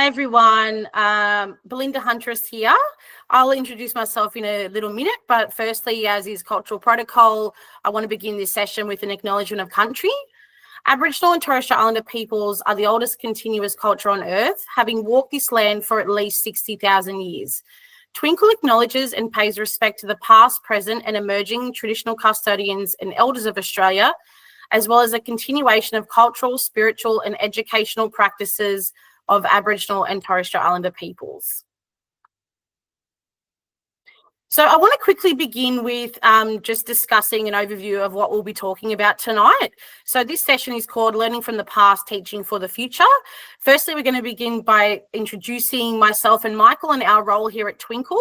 Hi everyone, Belinda Huntress here. I'll introduce myself in a little minute, but firstly, as is cultural protocol, I want to begin this session with an acknowledgement of country. Aboriginal and Torres Strait Islander peoples are the oldest continuous culture on earth, having walked this land for at least 60,000 years. Twinkl acknowledges and pays respect to the past, present and emerging traditional custodians and elders of Australia, as well as a continuation of cultural, spiritual and educational practices of Aboriginal and Torres Strait Islander peoples. So I want to quickly begin with just discussing an overview of what we'll be talking about tonight. So this session is called Learning from the Past, Teaching for the Future. Firstly, we're going to begin by introducing myself and Michael and our role here at Twinkl.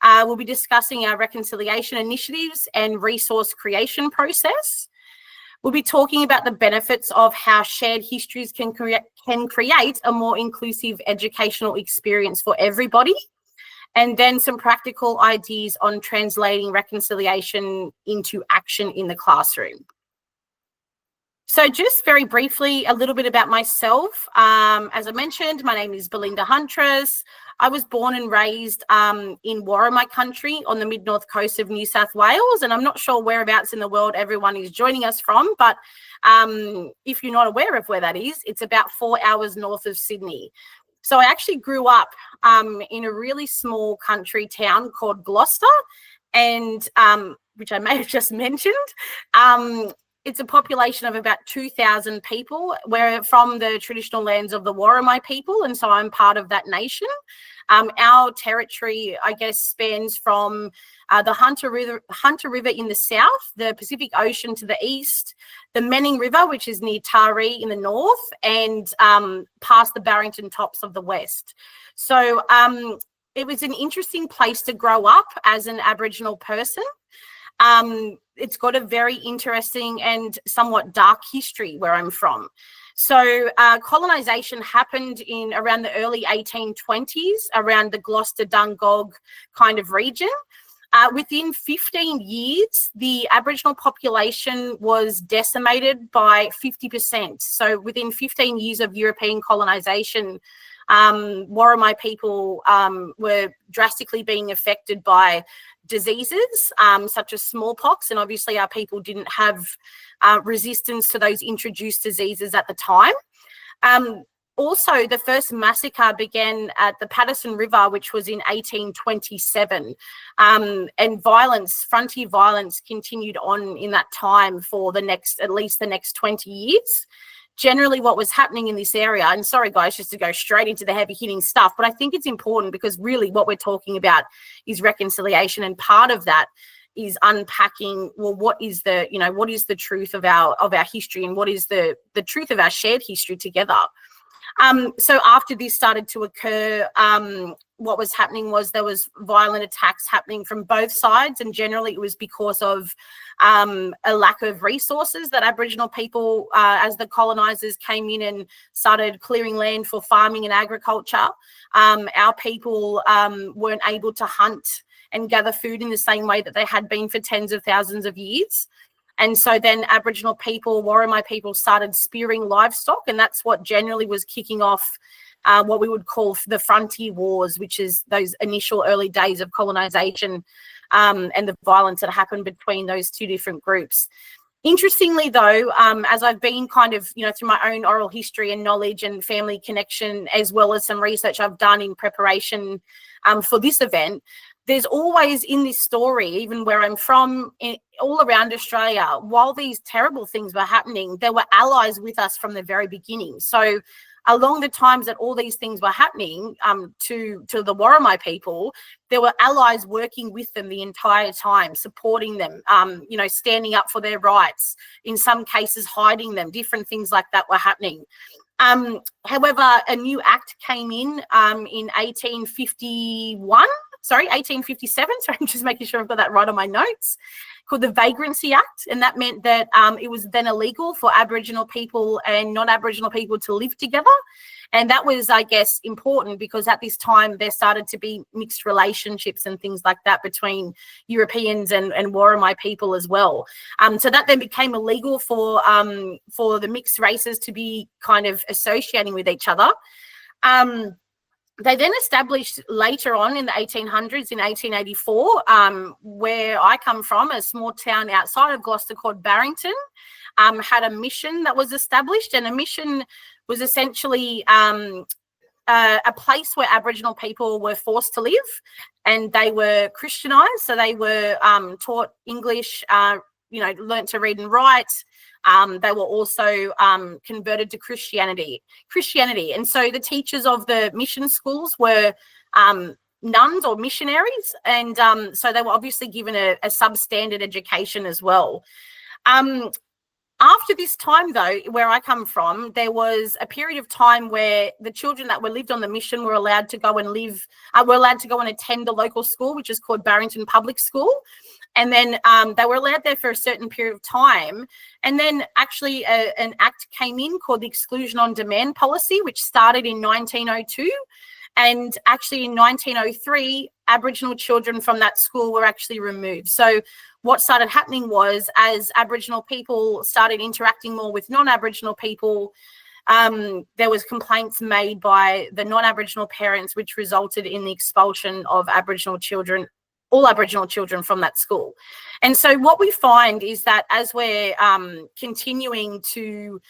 We'll be discussing our reconciliation initiatives and resource creation process. We'll be talking about the benefits of how shared histories can create a more inclusive educational experience for everybody, and then some practical ideas on translating reconciliation into action in the classroom. So just very briefly, a little bit about myself. As I mentioned, my name is Belinda Huntress. I was born and raised in Warramai country on the mid-north coast of New South Wales, and I'm not sure whereabouts in the world everyone is joining us from, but if you're not aware of where that is, it's about 4 hours north of Sydney. So I actually grew up in a really small country town called Gloucester, and which I may have just mentioned. It's a population of about 2,000 people. We're from the traditional lands of the Warramai people, and so I'm part of that nation. Our territory, I guess, spans from the Hunter River in the south, the Pacific Ocean to the east, the Menning River, which is near Taree in the north, and past the Barrington Tops of the west. So it was an interesting place to grow up as an Aboriginal person. It's got a very interesting and somewhat dark history where I'm from. So colonisation happened in around the early 1820s, around the Gloucester-Dungog kind of region. Within 15 years, the Aboriginal population was decimated by 50%. So within 15 years of European colonisation, Warramai people were drastically being affected by diseases such as smallpox, and obviously our people didn't have resistance to those introduced diseases at the time. Also, the first massacre began at the Patterson River, which was in 1827, and frontier violence continued on in that time for at least the next 20 years. Generally what was happening in this area, and sorry guys, just to go straight into the heavy hitting stuff, but I think it's important because really what we're talking about is reconciliation, and part of that is unpacking, well, what is the truth of our history, and what is the truth of our shared history together. So after this started to occur, what was happening was there was violent attacks happening from both sides, and generally it was because of a lack of resources that Aboriginal people, as the colonisers came in and started clearing land for farming and agriculture, our people weren't able to hunt and gather food in the same way that they had been for tens of thousands of years. And so then Aboriginal people, Warramai people, started spearing livestock, and that's what generally was kicking off what we would call the frontier wars, which is those initial early days of colonisation and the violence that happened between those two different groups. Interestingly, though, as I've been kind of, through my own oral history and knowledge and family connection, as well as some research I've done in preparation for this event, there's always in this story, even where I'm from, all around Australia, while these terrible things were happening, there were allies with us from the very beginning. So along the times that all these things were happening to the Warramai people, there were allies working with them the entire time, supporting them, standing up for their rights, in some cases hiding them, different things like that were happening. However, a new act came in 1857, sorry, I'm just making sure I've got that right on my notes, called the Vagrancy Act, and that meant that it was then illegal for Aboriginal people and non-Aboriginal people to live together. And that was, I guess, important because at this time there started to be mixed relationships and things like that between Europeans and Warramai people as well. So that then became illegal for the mixed races to be kind of associating with each other. They then established later on in the 1800s, in 1884, where I come from, a small town outside of Gloucester called Barrington, had a mission that was established, and a mission was essentially a place where Aboriginal people were forced to live, and they were Christianized. So they were taught English, learnt to read and write. They were also converted to Christianity. And so the teachers of the mission schools were nuns or missionaries. And so they were obviously given a substandard education as well. After this time, though, where I come from, there was a period of time where the children that were lived on the mission were allowed to go and attend the local school, which is called Barrington Public School. And then they were allowed there for a certain period of time. And then actually an act came in called the Exclusion on Demand Policy, which started in 1902. And actually in 1903, Aboriginal children from that school were actually removed. So what started happening was, as Aboriginal people started interacting more with non-Aboriginal people, there was complaints made by the non-Aboriginal parents, which resulted in the expulsion of Aboriginal children, all Aboriginal children from that school. And so what we find is that as we're continuing to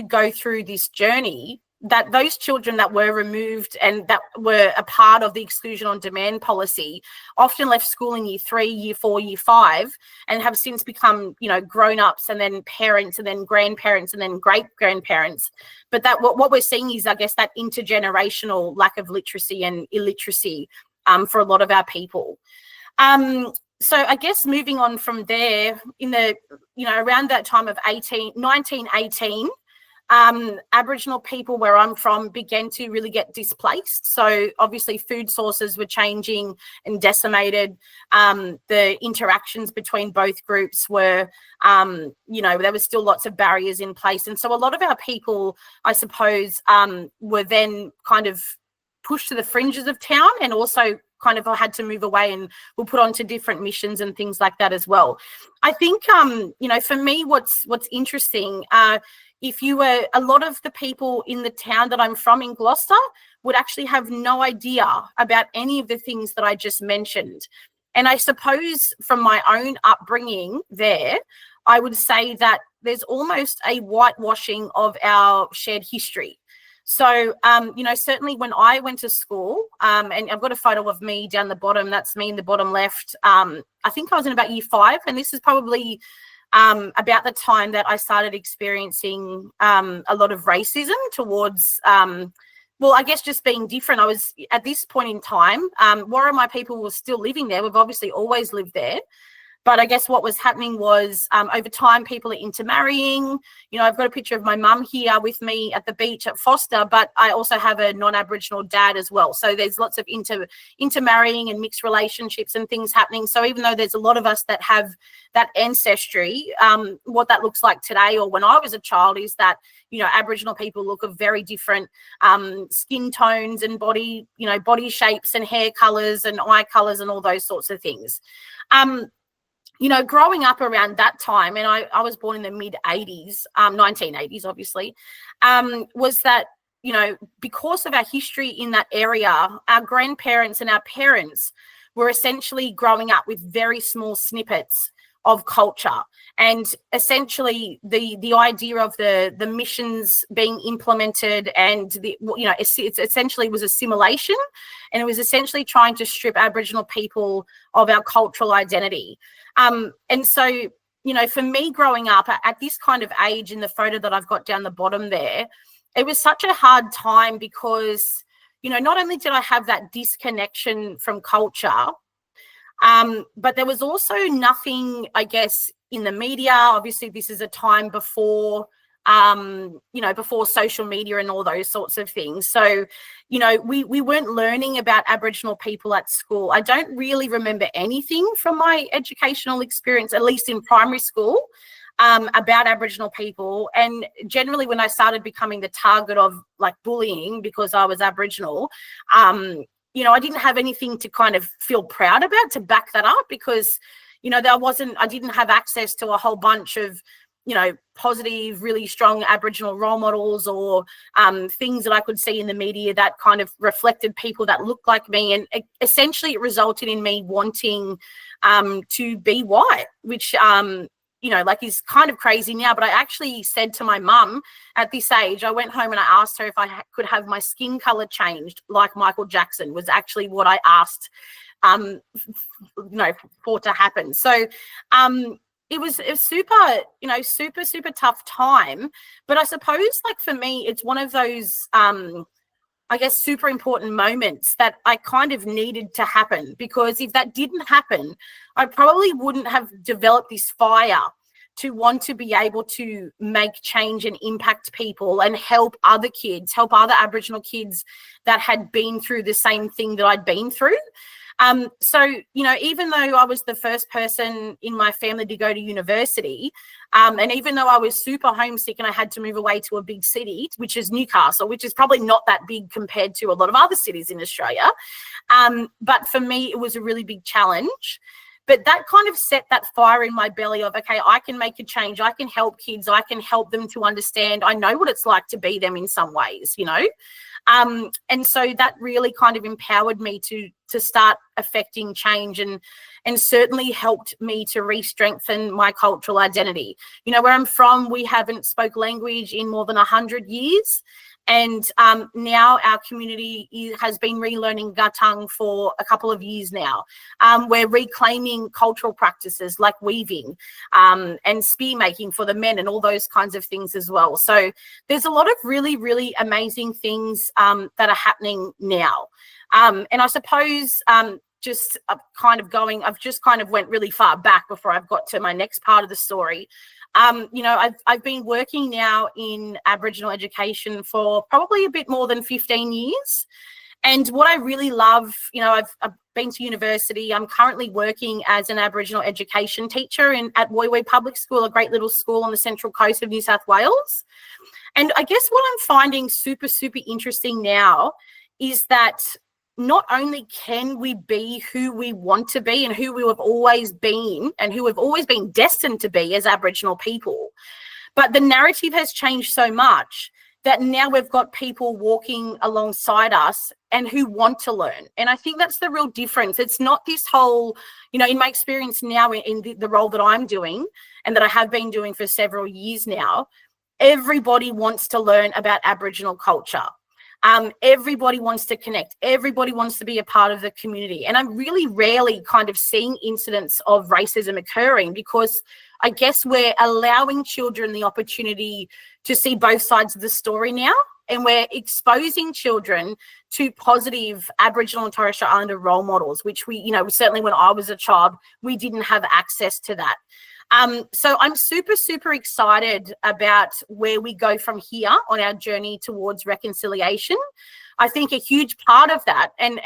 go through this journey, that those children that were removed and that were a part of the Exclusion on Demand policy often left school in year 3, year 4, year 5, and have since become, grown-ups and then parents and then grandparents and then great-grandparents. But that what we're seeing is, I guess, that intergenerational lack of literacy and illiteracy for a lot of our people. So I guess moving on from there, in the, around that time of 1918, Aboriginal people where I'm from began to really get displaced. So obviously food sources were changing and decimated. The interactions between both groups were, there was still lots of barriers in place. And so a lot of our people, I suppose, were then kind of pushed to the fringes of town, and also kind of had to move away and were put onto different missions and things like that as well. I think, for me, what's interesting, if you were, a lot of the people in the town that I'm from in Gloucester would actually have no idea about any of the things that I just mentioned. And I suppose from my own upbringing there, I would say that there's almost a whitewashing of our shared history. So, certainly when I went to school, and I've got a photo of me down the bottom, that's me in the bottom left. I think I was in about year 5, and this is probably about the time that I started experiencing a lot of racism towards, I guess just being different. I was, at this point in time, Warramai people were still living there. We've obviously always lived there. But I guess what was happening was, over time, people are intermarrying. I've got a picture of my mum here with me at the beach at Foster, but I also have a non-Aboriginal dad as well. So there's lots of intermarrying and mixed relationships and things happening. So even though there's a lot of us that have that ancestry, what that looks like today or when I was a child is that, Aboriginal people look of very different skin tones and body shapes and hair colours and eye colours and all those sorts of things. Growing up around that time, and I was born in the mid-80s, 1980s, obviously, was that, because of our history in that area, our grandparents and our parents were essentially growing up with very small snippets of culture. And essentially the idea of the missions being implemented and it essentially was assimilation, and it was essentially trying to strip Aboriginal people of our cultural identity. And so, for me growing up at this kind of age, in the photo that I've got down the bottom there, it was such a hard time because, not only did I have that disconnection from culture, but there was also nothing, I guess, in the media. Obviously, this is a time before, before social media and all those sorts of things. So, we weren't learning about Aboriginal people at school. I don't really remember anything from my educational experience, at least in primary school, about Aboriginal people. And generally when I started becoming the target of like bullying because I was Aboriginal, I didn't have anything to kind of feel proud about to back that up because, I didn't have access to a whole bunch of, positive, really strong Aboriginal role models, or things that I could see in the media that kind of reflected people that looked like me. And essentially it resulted in me wanting to be white, which, is kind of crazy now. But I actually said to my mum at this age, I went home and I asked her if I could have my skin color changed like Michael Jackson, was actually what I asked for to happen. So it was a super tough time. But I suppose, like, for me, it's one of those super important moments that I kind of needed to happen, because if that didn't happen, I probably wouldn't have developed this fire to want to be able to make change and impact people and help other Aboriginal kids that had been through the same thing that I'd been through. Even though I was the first person in my family to go to university, and even though I was super homesick and I had to move away to a big city, which is Newcastle, which is probably not that big compared to a lot of other cities in Australia, but for me, it was a really big challenge. But that kind of set that fire in my belly of, okay, I can make a change. I can help kids. I can help them to understand. I know what it's like to be them in some ways, and so that really kind of empowered me to start affecting change, and certainly helped me to re-strengthen my cultural identity. Where I'm from, we haven't spoke language in more than 100 years. And now our community has been relearning Gatang for a couple of years now. We're reclaiming cultural practices like weaving and spear making for the men and all those kinds of things as well. So there's a lot of really, really amazing things that are happening now. And I suppose I've just kind of went really far back before I've got to my next part of the story. I've been working now in Aboriginal education for probably a bit more than 15 years. And what I really love, I've been to university. I'm currently working as an Aboriginal education teacher at Woy Woy Public School, a great little school on the central coast of New South Wales. And I guess what I'm finding super, super interesting now is that not only can we be who we want to be and who we have always been and who we've always been destined to be as Aboriginal people, but the narrative has changed so much that now we've got people walking alongside us and who want to learn. And I think that's the real difference. It's not this whole, in my experience now in the role that I'm doing and that I have been doing for several years now, everybody wants to learn about Aboriginal culture. Everybody wants to connect. Everybody wants to be a part of the community. And I'm really rarely kind of seeing incidents of racism occurring, because I guess we're allowing children the opportunity to see both sides of the story now. And we're exposing children to positive Aboriginal and Torres Strait Islander role models, which we, certainly when I was a child, we didn't have access to that. So I'm super, super excited about where we go from here on our journey towards reconciliation. I think a huge part of that, and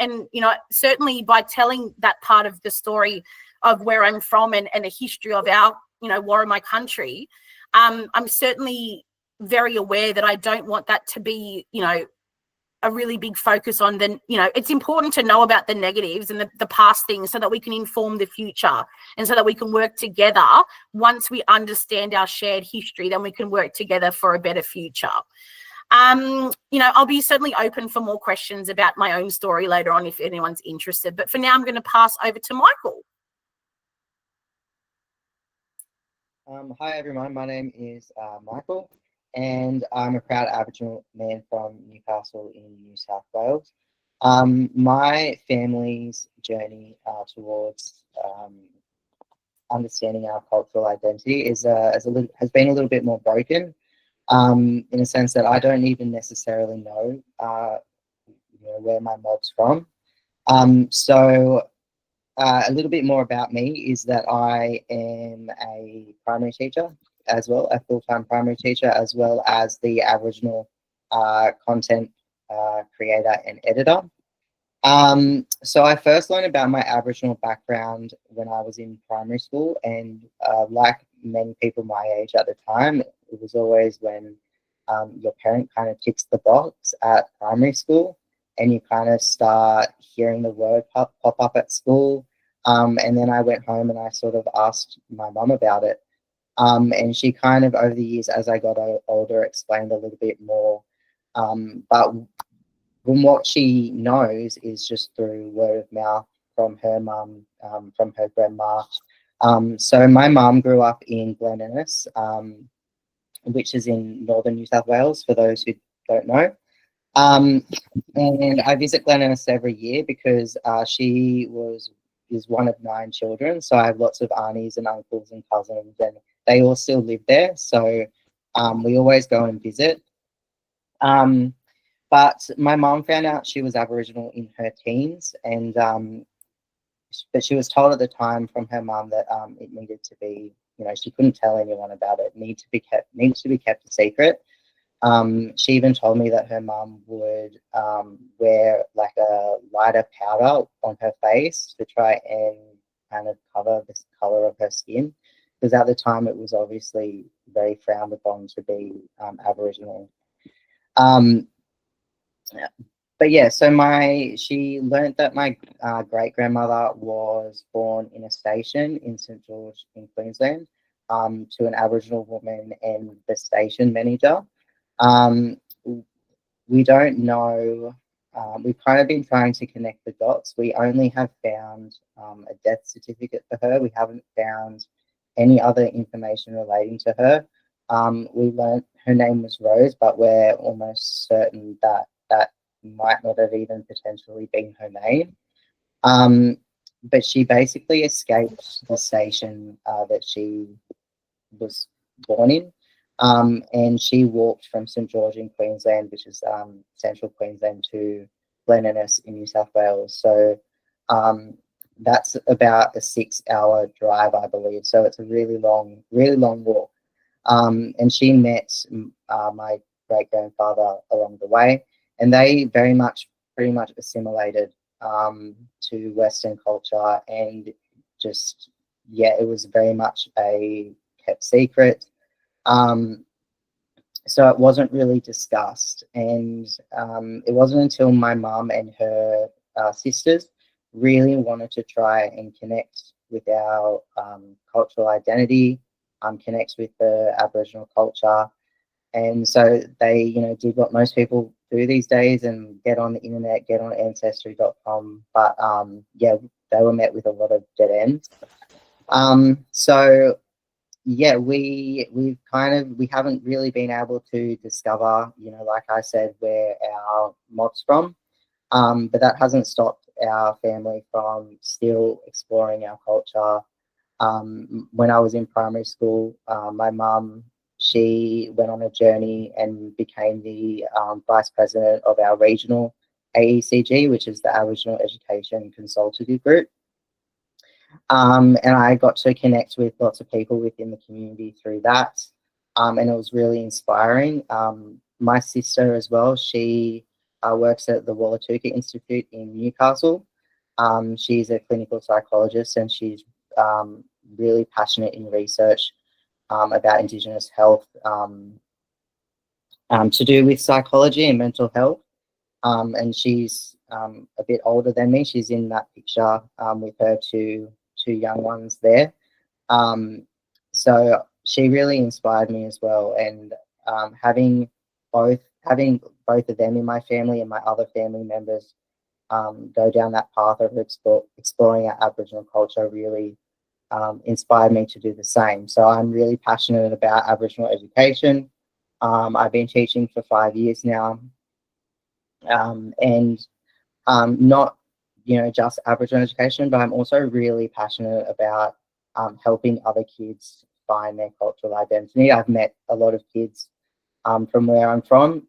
certainly by telling that part of the story of where I'm from and a history of our, war in my country, I'm certainly very aware that I don't want that to be, a really big focus on it's important to know about the negatives and the past things so that we can inform the future and so that we can work together. Once we understand our shared history, then we can work together for a better future. I'll be certainly open for more questions about my own story later on if anyone's interested. But for now, I'm going to pass over to Michael. Hi, everyone. My name is Michael, and I'm a proud Aboriginal man from Newcastle in New South Wales. My family's journey towards understanding our cultural identity has been a little bit more broken, in a sense that I don't even necessarily know, where my mob's from. A little bit more about me is that I am a primary teacher as well, a full-time primary teacher, as well as the Aboriginal content creator and editor. So I first learned about my Aboriginal background when I was in primary school, and like many people my age at the time, it was always when your parent kind of ticks the box at primary school and you kind of start hearing the word pop up at school. And then I went home and I sort of asked my mum about it. And she kind of over the years, as I got older, explained a little bit more. But from what she knows is just through word of mouth from her mum, from her grandma. So my mum grew up in Indigenous, which is in northern New South Wales, for those who don't know. And I visit Glenennis every year because she is one of 9 children. So I have lots of aunties and uncles and cousins, and they all still live there. So we always go and visit. But my mum found out she was Aboriginal in her teens, and but she was told at the time from her mum that it needed to be, she couldn't tell anyone about it. Needed to be kept a secret. She even told me that her mum would wear like a lighter powder on her face to try and kind of cover the color of her skin, because at the time it was obviously very frowned upon to be Aboriginal. But yeah, so she learnt that my great grandmother was born in a station in St George in Queensland, to an Aboriginal woman and the station manager. We don't know. We've kind of been trying to connect the dots. We only have found a death certificate for her. We haven't found any other information relating to her. We learnt her name was Rose, but we're almost certain that might not have even potentially been her name. But she basically escaped the station that she was born in. And she walked from St George in Queensland, which is central Queensland, to Glenennis in New South Wales. So that's about a 6-hour drive, I believe. So it's a really long walk. And she met my great grandfather along the way, and they pretty much assimilated to Western culture, and just, yeah, it was very much a kept secret. So it wasn't really discussed, and it wasn't until my mum and her sisters really wanted to try and connect with our cultural identity, connect with the Aboriginal culture. And so they, did what most people do these days and get on the internet, get on ancestry.com. But yeah, they were met with a lot of dead ends. So yeah, we haven't really been able to discover, like I said, where our mob's from. But that hasn't stopped our family from still exploring our culture. When I was in primary school, my mum, she went on a journey and became the vice president of our regional AECG, which is the Aboriginal Education Consultative Group. And I got to connect with lots of people within the community through that. And it was really inspiring. My sister as well, she works at the Wallatuka Institute in Newcastle. She's a clinical psychologist, and she's really passionate in research about Indigenous health to do with psychology and mental health. And she's a bit older than me. She's in that picture with her two young ones there. So she really inspired me as well. And having both of them in my family and my other family members go down that path of exploring our Aboriginal culture really inspired me to do the same. So I'm really passionate about Aboriginal education. I've been teaching for 5 years now, and not just Aboriginal education, but I'm also really passionate about helping other kids find their cultural identity. I've met a lot of kids from where I'm from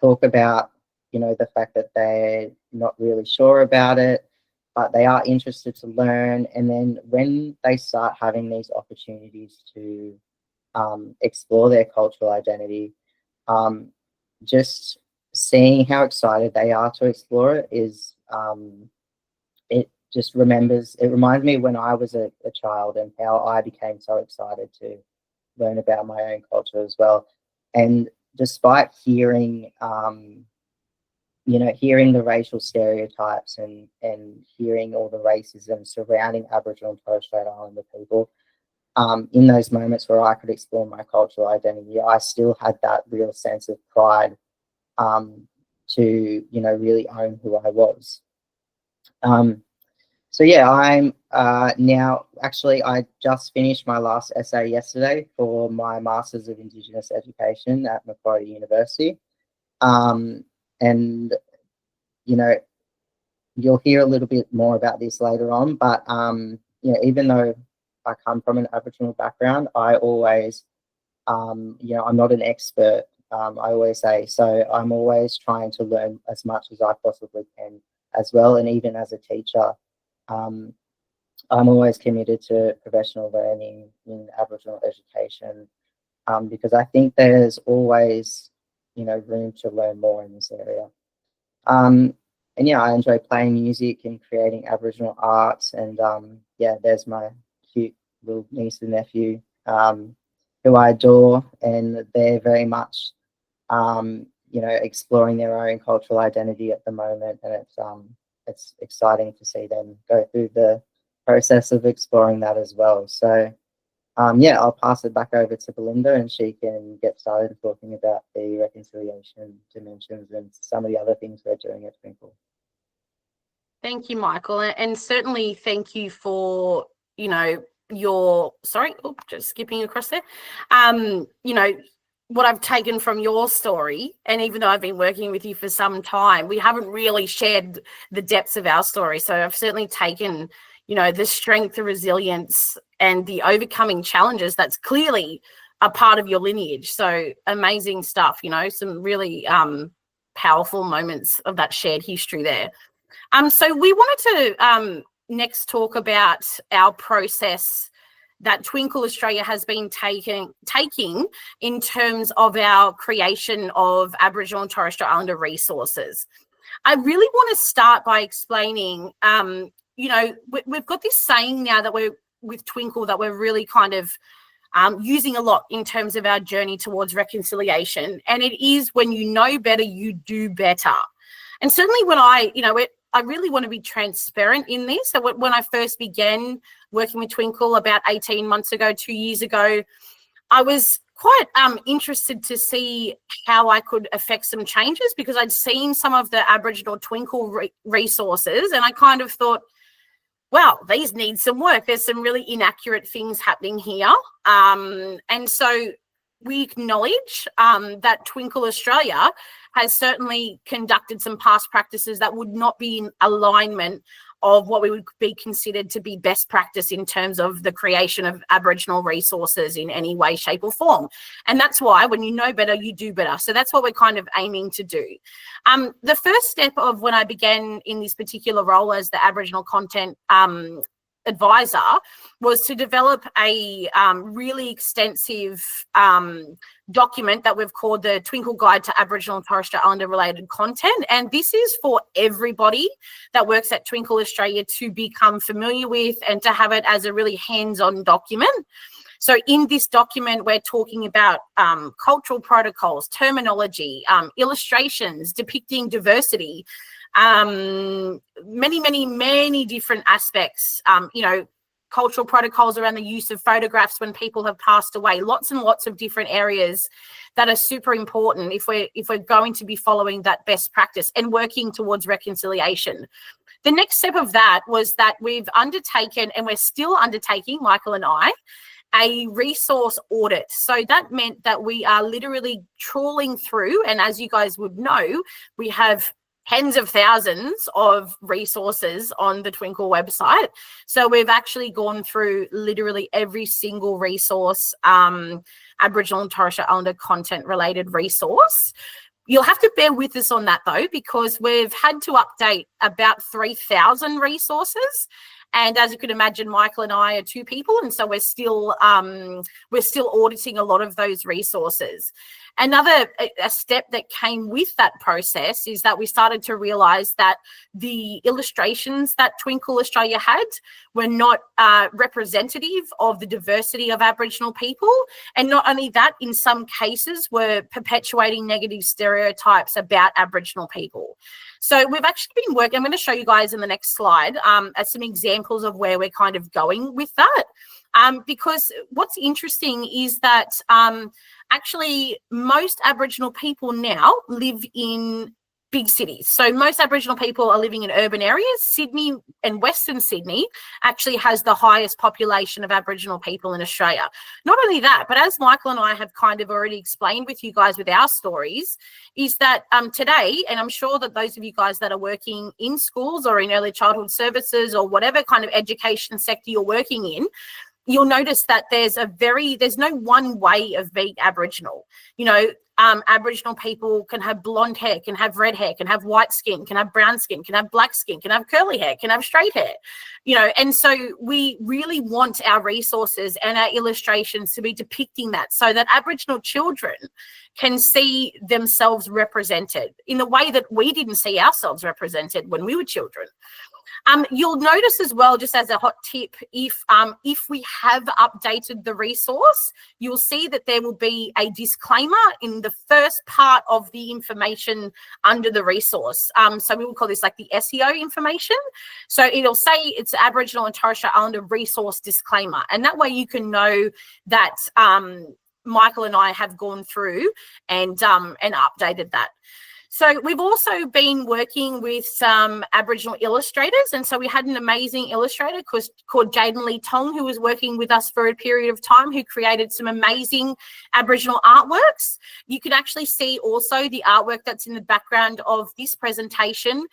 talk about the fact that they're not really sure about it, but they are interested to learn. And then when they start having these opportunities to explore their cultural identity, just seeing how excited they are to explore it is, it reminds me when I was a child and how I became so excited to learn about my own culture as well. And despite hearing hearing the racial stereotypes and hearing all the racism surrounding Aboriginal and Torres Strait Islander people, in those moments where I could explore my cultural identity, I still had that real sense of pride to, really own who I was. So yeah, I'm now, actually, I just finished my last essay yesterday for my Masters of Indigenous Education at Macquarie University. And, you'll hear a little bit more about this later on, but, even though I come from an Aboriginal background, I always, I'm not an expert, I always say, so I'm always trying to learn as much as I possibly can as well. And even as a teacher, I'm always committed to professional learning in Aboriginal education, because I think there's always, room to learn more in this area. And yeah, I enjoy playing music and creating Aboriginal arts. And yeah, there's my cute little niece and nephew, who I adore, and they're very much, exploring their own cultural identity at the moment, and it's exciting to see them go through the process of exploring that as well. So yeah, I'll pass it back over to Belinda, and she can get started talking about the reconciliation dimensions and some of the other things we're doing at Twinkl. Thank you, Michael, and certainly thank you for, just skipping across there. What I've taken from your story, and even though I've been working with you for some time, we haven't really shared the depths of our story. So I've certainly taken, the strength, the resilience, and the overcoming challenges that's clearly a part of your lineage. So amazing stuff, some really powerful moments of that shared history there. So we wanted to next talk about our process that Twinkl Australia has been taking in terms of our creation of Aboriginal and Torres Strait Islander resources. I really want to start by explaining, we've got this saying now that we're with Twinkl that we're really kind of using a lot in terms of our journey towards reconciliation. And it is, when you know better, you do better. And certainly when I really want to be transparent in this. So when I first began working with Twinkl about 18 months ago, 2 years ago, I was quite interested to see how I could affect some changes, because I'd seen some of the Aboriginal Twinkl resources, and I kind of thought, well, these need some work. There's some really inaccurate things happening here. And so we acknowledge that Twinkl Australia has certainly conducted some past practices that would not be in alignment of what we would be considered to be best practice in terms of the creation of Aboriginal resources in any way, shape or form. And that's why when you know better, you do better. So that's what we're kind of aiming to do. The first step of when I began in this particular role as the Aboriginal content advisor was to develop a really extensive document that we've called the Twinkl Guide to Aboriginal and Torres Strait Islander related content. And this is for everybody that works at Twinkl Australia to become familiar with and to have it as a really hands-on document. So in this document, we're talking about cultural protocols, terminology, illustrations depicting diversity, many different aspects, cultural protocols around the use of photographs when people have passed away, lots and lots of different areas that are super important if we're going to be following that best practice and working towards reconciliation. The next step of that was that we've undertaken, and we're still undertaking, Michael and I, a resource audit. So that meant that we are literally trawling through, and as you guys would know, we have tens of thousands of resources on the Twinkl website. So we've actually gone through literally every single resource, Aboriginal and Torres Strait Islander content related resource. You'll have to bear with us on that though, because we've had to update about 3,000 resources. And as you can imagine, Michael and I are two people, and so we're still auditing a lot of those resources. Another step that came with that process is that we started to realise that the illustrations that Twinkl Australia had were not representative of the diversity of Aboriginal people, and not only that, in some cases were perpetuating negative stereotypes about Aboriginal people. So we've actually been working, I'm going to show you guys in the next slide as some examples of where we're kind of going with that. Because what's interesting is that actually most Aboriginal people now live in big cities. So most Aboriginal people are living in urban areas. Sydney and Western Sydney actually has the highest population of Aboriginal people in Australia. Not only that, but as Michael and I have kind of already explained with you guys with our stories, is that today, and I'm sure that those of you guys that are working in schools or in early childhood services or whatever kind of education sector you're working in, you'll notice that there's no one way of being Aboriginal. You know, Aboriginal people can have blonde hair, can have red hair, can have white skin, can have brown skin, can have black skin, can have curly hair, can have straight hair, you know, and so we really want our resources and our illustrations to be depicting that so that Aboriginal children can see themselves represented in the way that we didn't see ourselves represented when we were children. You'll notice as well, just as a hot tip, if we have updated the resource, you'll see that there will be a disclaimer in the first part of the information under the resource. So we will call this like the SEO information. So it'll say it's Aboriginal and Torres Strait Islander resource disclaimer. And that way you can know that Michael and I have gone through and updated that. So we've also been working with some Aboriginal illustrators. And so we had an amazing illustrator called Jaden Lee Tong, who was working with us for a period of time, who created some amazing Aboriginal artworks. You can actually see also the artwork that's in the background of this presentation.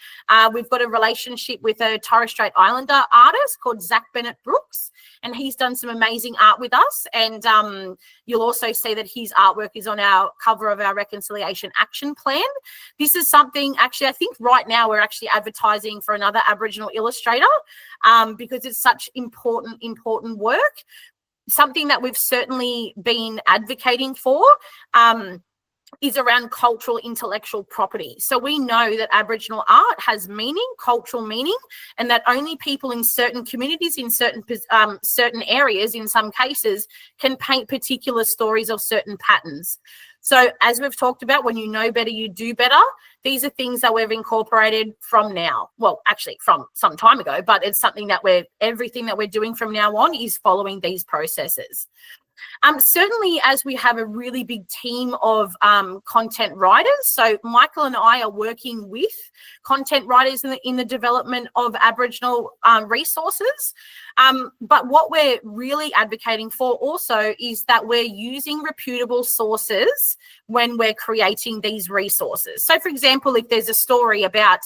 We've got a relationship with a Torres Strait Islander artist called Zach Bennett Brooks, and he's done some amazing art with us. And you'll also see that his artwork is on our cover of our Reconciliation Action Plan. This is something, actually, I think right now we're actually advertising for another Aboriginal illustrator because it's such important work. Something that we've certainly been advocating for is around cultural intellectual property. So we know that Aboriginal art has meaning, cultural meaning, and that only people in certain communities, in certain areas, in some cases, can paint particular stories or certain patterns. So as we've talked about, when you know better, you do better. These are things that we've incorporated from now. Well, actually from some time ago, but it's something that everything that we're doing from now on is following these processes. Certainly, as we have a really big team of content writers, so Michael and I are working with content writers in the development of Aboriginal resources. But what we're really advocating for also is that we're using reputable sources when we're creating these resources. So, for example, if there's a story about,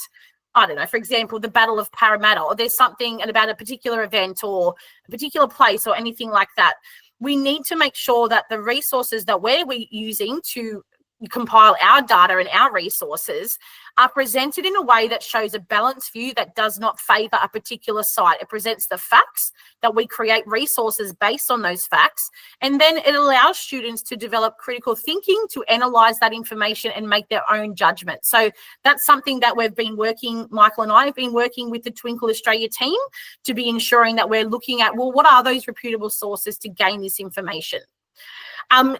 I don't know, for example, the Battle of Parramatta, or there's something about a particular event or a particular place or anything like that, we need to make sure that the resources that we're using to compile our data and our resources are presented in a way that shows a balanced view that does not favour a particular side. It presents the facts, that we create resources based on those facts, and then it allows students to develop critical thinking, to analyse that information and make their own judgment. So that's something that we've been working, Michael and I have been working with the Twinkl Australia team to be ensuring that we're looking at, well, what are those reputable sources to gain this information?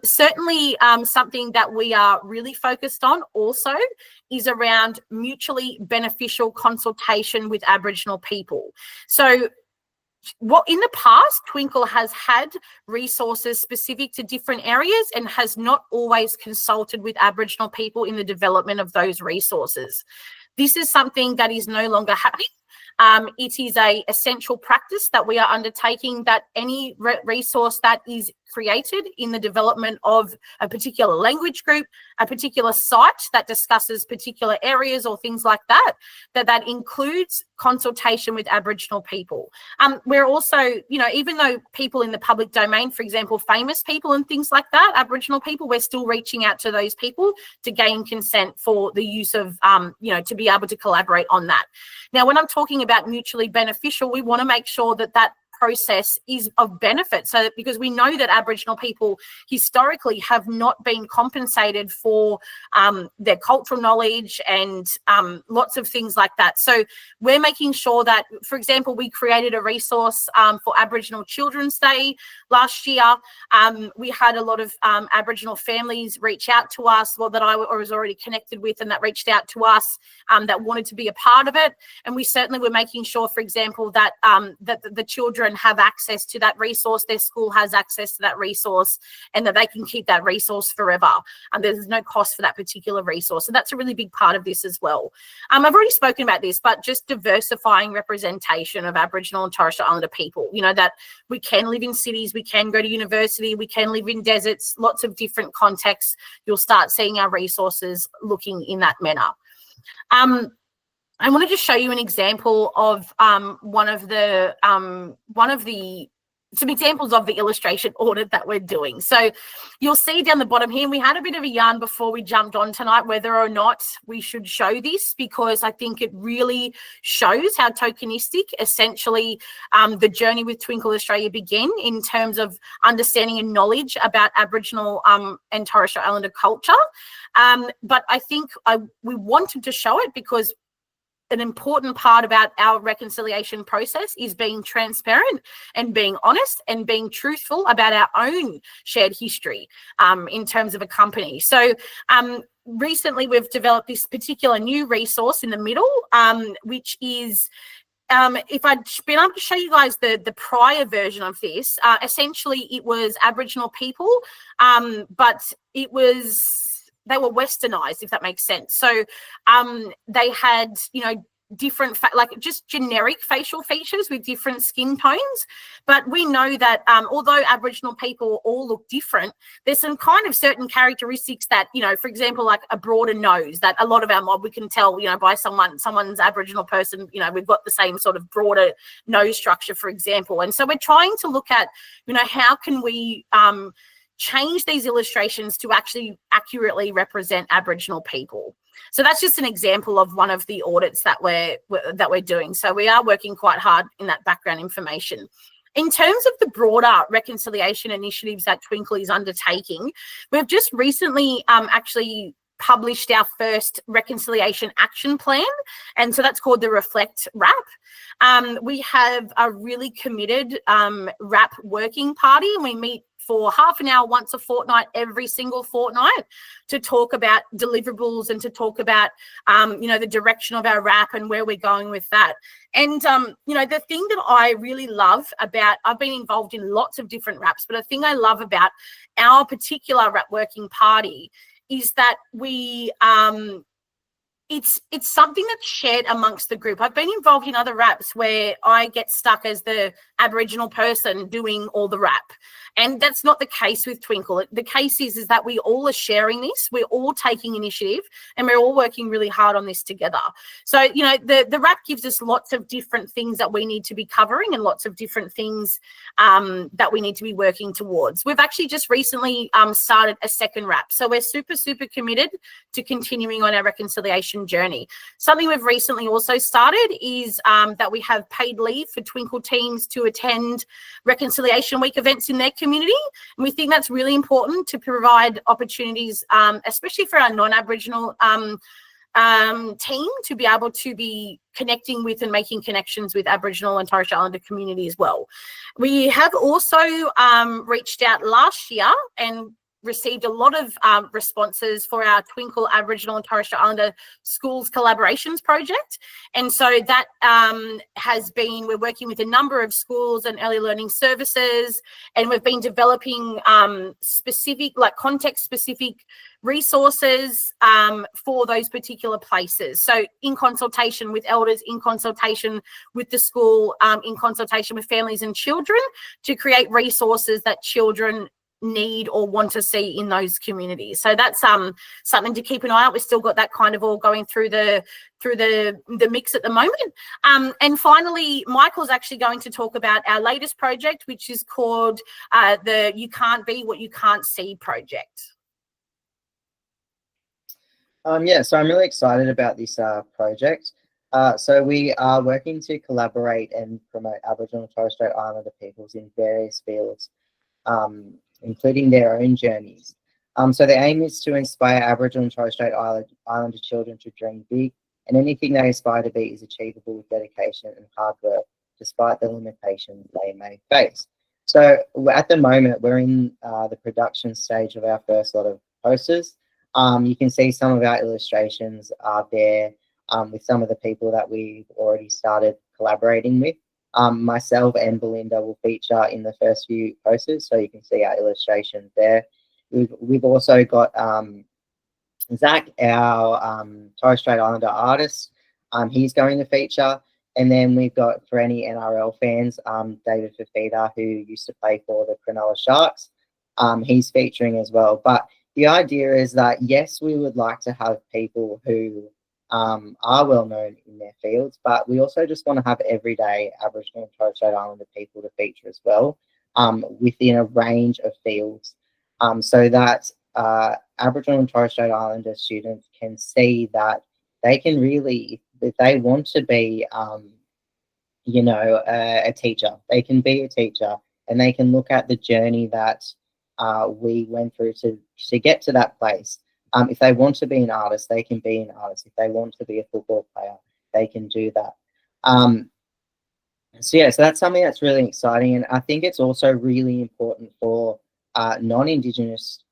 Certainly something that we are really focused on also is around mutually beneficial consultation with Aboriginal people. So what in the past, Twinkl has had resources specific to different areas and has not always consulted with Aboriginal people in the development of those resources. This is something that is no longer happening. It is an essential practice that we are undertaking, that any resource that is created in the development of a particular language group, a particular site that discusses particular areas or things like that, that includes consultation with Aboriginal people. We're also, you know, even though people in the public domain, for example, famous people and things like that, Aboriginal people, we're still reaching out to those people to gain consent for the use of, you know, to be able to collaborate on that. Now, when I'm talking about mutually beneficial, we want to make sure that that process is of benefit. So that, because we know that Aboriginal people historically have not been compensated for their cultural knowledge and lots of things like that. So we're making sure that, for example, we created a resource for Aboriginal Children's Day last year. We had a lot of Aboriginal families reach out to us, well, that I was already connected with, and that reached out to us that wanted to be a part of it. And we certainly were making sure, for example, that that the children have access to that resource, their school has access to that resource, and that they can keep that resource forever. And there's no cost for that particular resource. So that's a really big part of this as well. I've already spoken about this, but just diversifying representation of Aboriginal and Torres Strait Islander people, you know, that we can live in cities, we can go to university, we can live in deserts, lots of different contexts. You'll start seeing our resources looking in that manner. I want to just show you an example of some examples of the illustration audit that we're doing. So you'll see down the bottom here, we had a bit of a yarn before we jumped on tonight whether or not we should show this, because I think it really shows how tokenistic essentially the journey with Twinkl Australia began in terms of understanding and knowledge about Aboriginal and Torres Strait Islander culture. But I think we wanted to show it because an important part about our reconciliation process is being transparent and being honest and being truthful about our own shared history in terms of a company. So recently we've developed this particular new resource in the middle, which is, if I'd been able to show you guys the prior version of this, essentially it was Aboriginal people, but it was, they were westernized, if that makes sense. So they had, you know, different, like just generic facial features with different skin tones. But we know that although Aboriginal people all look different, there's some kind of certain characteristics that, you know, for example, like a broader nose, that a lot of our mob, we can tell, you know, by someone's Aboriginal person, you know, we've got the same sort of broader nose structure, for example. And so we're trying to look at, you know, how can we change these illustrations to actually accurately represent Aboriginal people. So that's just an example of one of the audits that we're doing. So we are working quite hard in that background information. In terms of the broader reconciliation initiatives that Twinkl is undertaking, we've just recently actually published our first reconciliation action plan, and so that's called the Reflect RAP. We have a really committed RAP working party, and we meet for half an hour once a fortnight, every single fortnight, to talk about deliverables and to talk about, you know, the direction of our RAP and where we're going with that. And, you know, the thing that I really love about, I've been involved in lots of different RAPs, but the thing I love about our particular RAP working party is that we, it's something that's shared amongst the group. I've been involved in other RAPs where I get stuck as the Aboriginal person doing all the RAP. And that's not the case with Twinkl. The case is that we all are sharing this, we're all taking initiative, and we're all working really hard on this together. So, you know, the RAP gives us lots of different things that we need to be covering and lots of different things that we need to be working towards. We've actually just recently started a second RAP. So we're super, super committed to continuing on our reconciliation journey. Something we've recently also started is that we have paid leave for Twinkl teams to attend Reconciliation Week events in their community. And we think that's really important to provide opportunities, especially for our non-Aboriginal team, to be able to be connecting with and making connections with Aboriginal and Torres Strait Islander community as well. We have also reached out last year and received a lot of responses for our Twinkl Aboriginal and Torres Strait Islander Schools Collaborations project. And so that has been, we're working with a number of schools and early learning services, and we've been developing specific, like context-specific resources for those particular places. So in consultation with elders, in consultation with the school, in consultation with families and children, to create resources that children need or want to see in those communities. So that's something to keep an eye out. We've still got that kind of all going through the mix at the moment. And finally, Michael's actually going to talk about our latest project, which is called the You Can't Be What You Can't See project. Yeah, so I'm really excited about this project. So we are working to collaborate and promote Aboriginal and Torres Strait Islander peoples in various fields, including their own journeys. So the aim is to inspire Aboriginal and Torres Strait Islander children to dream big, and anything they aspire to be is achievable with dedication and hard work, despite the limitations they may face. So at the moment, we're in the production stage of our first lot of posters. You can see some of our illustrations are there with some of the people that we've already started collaborating with. Myself and Belinda will feature in the first few posters, so you can see our illustrations there. We've also got Zach, our Torres Strait Islander artist. He's going to feature. And then we've got, for any NRL fans, David Fafita, who used to play for the Cronulla Sharks. He's featuring as well. But the idea is that, yes, we would like to have people who are well known in their fields, but we also just want to have everyday Aboriginal and Torres Strait Islander people to feature as well, within a range of fields, so that Aboriginal and Torres Strait Islander students can see that they can really, if they want to be, a teacher, they can be a teacher, and they can look at the journey that we went through to get to that place. If they want to be an artist, they can be an artist. If they want to be a football player, they can do that. So that's something that's really exciting, and I think it's also really important for non-Indigenous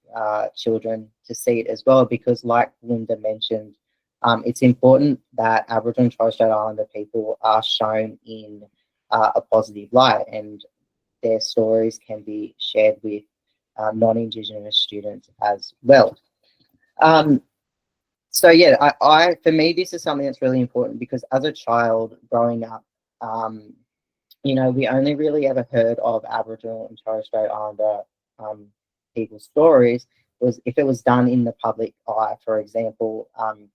children to see it as well, because, like Linda mentioned, it's important that Aboriginal and Torres Strait Islander people are shown in a positive light, and their stories can be shared with non-Indigenous students as well. So yeah, for me, this is something that's really important, because as a child growing up, we only really ever heard of Aboriginal and Torres Strait Islander people's stories was if it was done in the public eye. For example,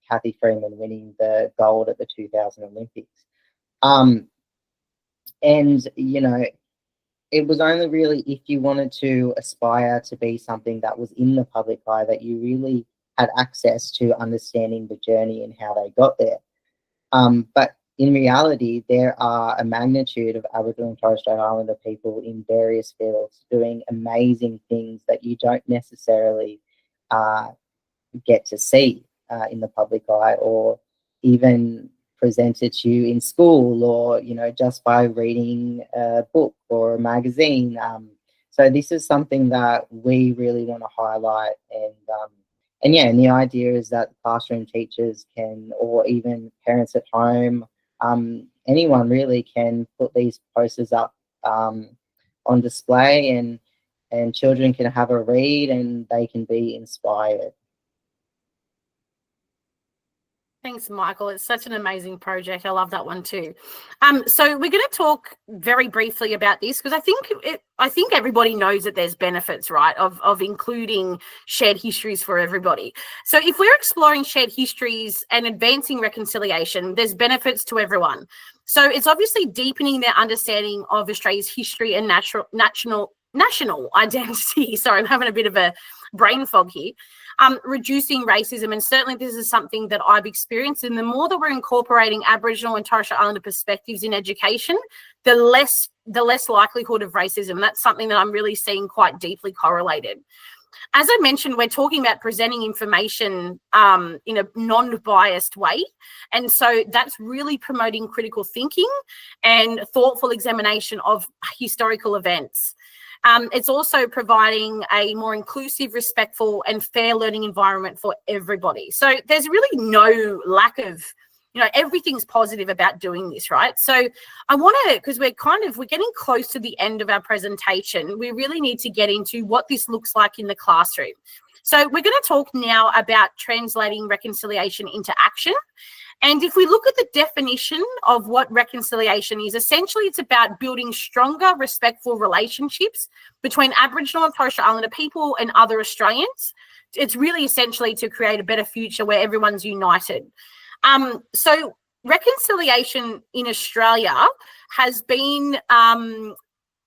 Kathy Freeman winning the gold at the 2000 Olympics. And, it was only really if you wanted to aspire to be something that was in the public eye that you really had access to understanding the journey and how they got there. But in reality, there are a magnitude of Aboriginal and Torres Strait Islander people in various fields doing amazing things that you don't necessarily get to see in the public eye, or even presented to you in school, or just by reading a book or a magazine. So this is something that we really want to highlight, and the idea is that classroom teachers can, or even parents at home, anyone really can put these posters up on display, and children can have a read and they can be inspired. Thanks, Michael. It's such an amazing project. I love that one too. So we're going to talk very briefly about this, because I think everybody knows that there's benefits, right, of including shared histories for everybody. So if we're exploring shared histories and advancing reconciliation, there's benefits to everyone. So it's obviously deepening their understanding of Australia's history and national identity. Sorry, I'm having a bit of a brain fog here. Reducing racism, and certainly this is something that I've experienced, and the more that we're incorporating Aboriginal and Torres Strait Islander perspectives in education, the less likelihood of racism. That's something that I'm really seeing quite deeply correlated. As I mentioned, we're talking about presenting information in a non-biased way, and so that's really promoting critical thinking and thoughtful examination of historical events. It's also providing a more inclusive, respectful and fair learning environment for everybody. So there's really no lack of, everything's positive about doing this, right? So I want to, because we're getting close to the end of our presentation, we really need to get into what this looks like in the classroom. So we're going to talk now about translating reconciliation into action. And if we look at the definition of what reconciliation is, essentially it's about building stronger, respectful relationships between Aboriginal and Torres Strait Islander people and other Australians. It's really essentially to create a better future where everyone's united. So reconciliation in Australia has been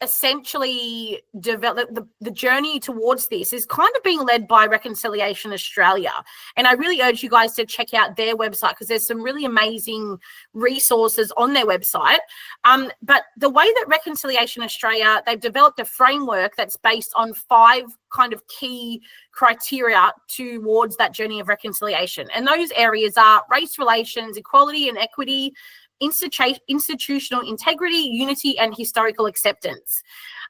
essentially develop the journey towards this is kind of being led by Reconciliation Australia. And I really urge you guys to check out their website because there's some really amazing resources on their website. But the way that Reconciliation Australia, they've developed a framework that's based on 5 kind of key criteria towards that journey of reconciliation. And those areas are race relations, equality and equity, institutional integrity, unity, and historical acceptance.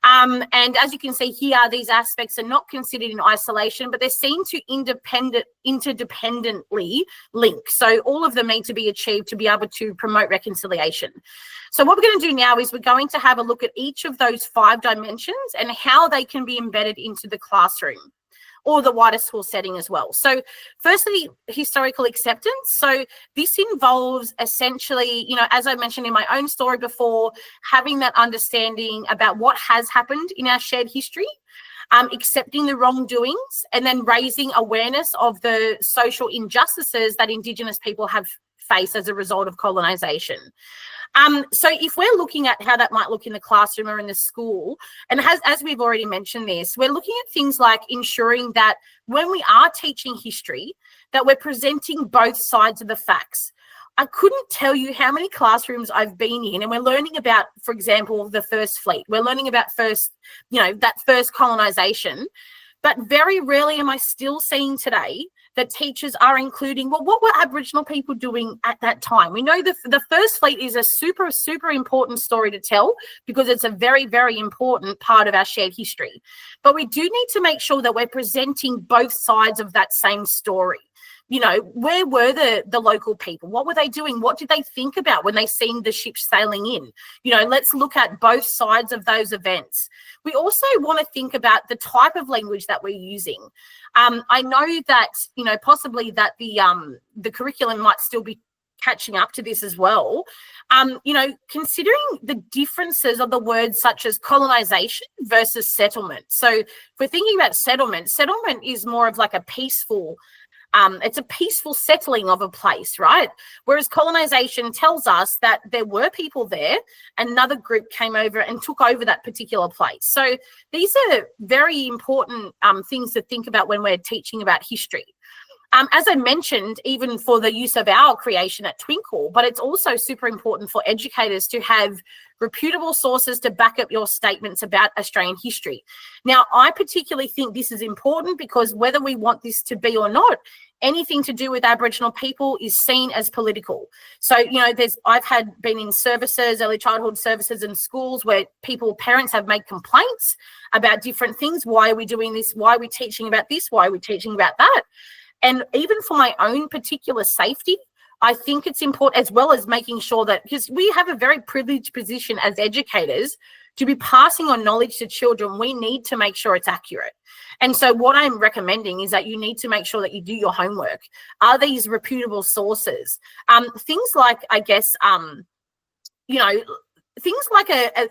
And as you can see here, these aspects are not considered in isolation, but they're seen to interdependently link. So all of them need to be achieved to be able to promote reconciliation. So what we're going to do now is we're going to have a look at each of those 5 dimensions and how they can be embedded into the classroom or the wider school setting as well. So firstly, historical acceptance. So this involves essentially, as I mentioned in my own story before, having that understanding about what has happened in our shared history, accepting the wrongdoings, and then raising awareness of the social injustices that Indigenous people have faced as a result of colonisation. So if we're looking at how that might look in the classroom or in the school, and as we've already mentioned this, we're looking at things like ensuring that when we are teaching history, that we're presenting both sides of the facts. I couldn't tell you how many classrooms I've been in and we're learning about, for example, the first fleet. We're learning about that first colonisation, but very rarely am I still seeing today that teachers are including, well, what were Aboriginal people doing at that time? We know the first fleet is a super, super important story to tell because it's a very, very important part of our shared history. But we do need to make sure that we're presenting both sides of that same story. Where were the local people? What were they doing? What did they think about when they seen the ships sailing in? Let's look at both sides of those events. We also want to think about the type of language that we're using. I know that, possibly that the curriculum might still be catching up to this as well. Considering the differences of the words such as colonisation versus settlement. So if we're thinking about settlement is more of like a peaceful it's a peaceful settling of a place, right? Whereas colonisation tells us that there were people there, another group came over and took over that particular place. So these are very important things to think about when we're teaching about history. As I mentioned, even for the use of our creation at Twinkl, but it's also super important for educators to have reputable sources to back up your statements about Australian history. Now, I particularly think this is important because whether we want this to be or not, anything to do with Aboriginal people is seen as political. So, I've been in services, early childhood services and schools where parents have made complaints about different things. Why are we doing this? Why are we teaching about this? Why are we teaching about that? And even for my own particular safety, I think it's important, as well as making sure that, because we have a very privileged position as educators to be passing on knowledge to children, we need to make sure it's accurate. And so what I'm recommending is that you need to make sure that you do your homework. Are these reputable sources? Things like, I guess, things like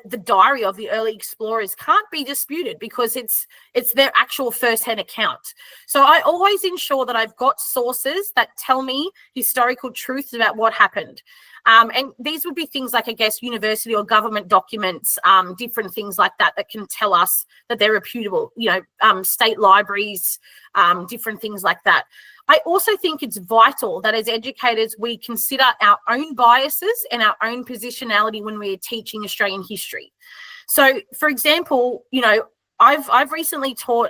the diary of the early explorers can't be disputed because it's their actual first-hand account. So I always ensure that I've got sources that tell me historical truths about what happened. And these would be things like, I guess, university or government documents, different things like that can tell us that they're reputable, state libraries, different things like that. I also think it's vital that as educators, we consider our own biases and our own positionality when we're teaching Australian history. So, for example, I've recently taught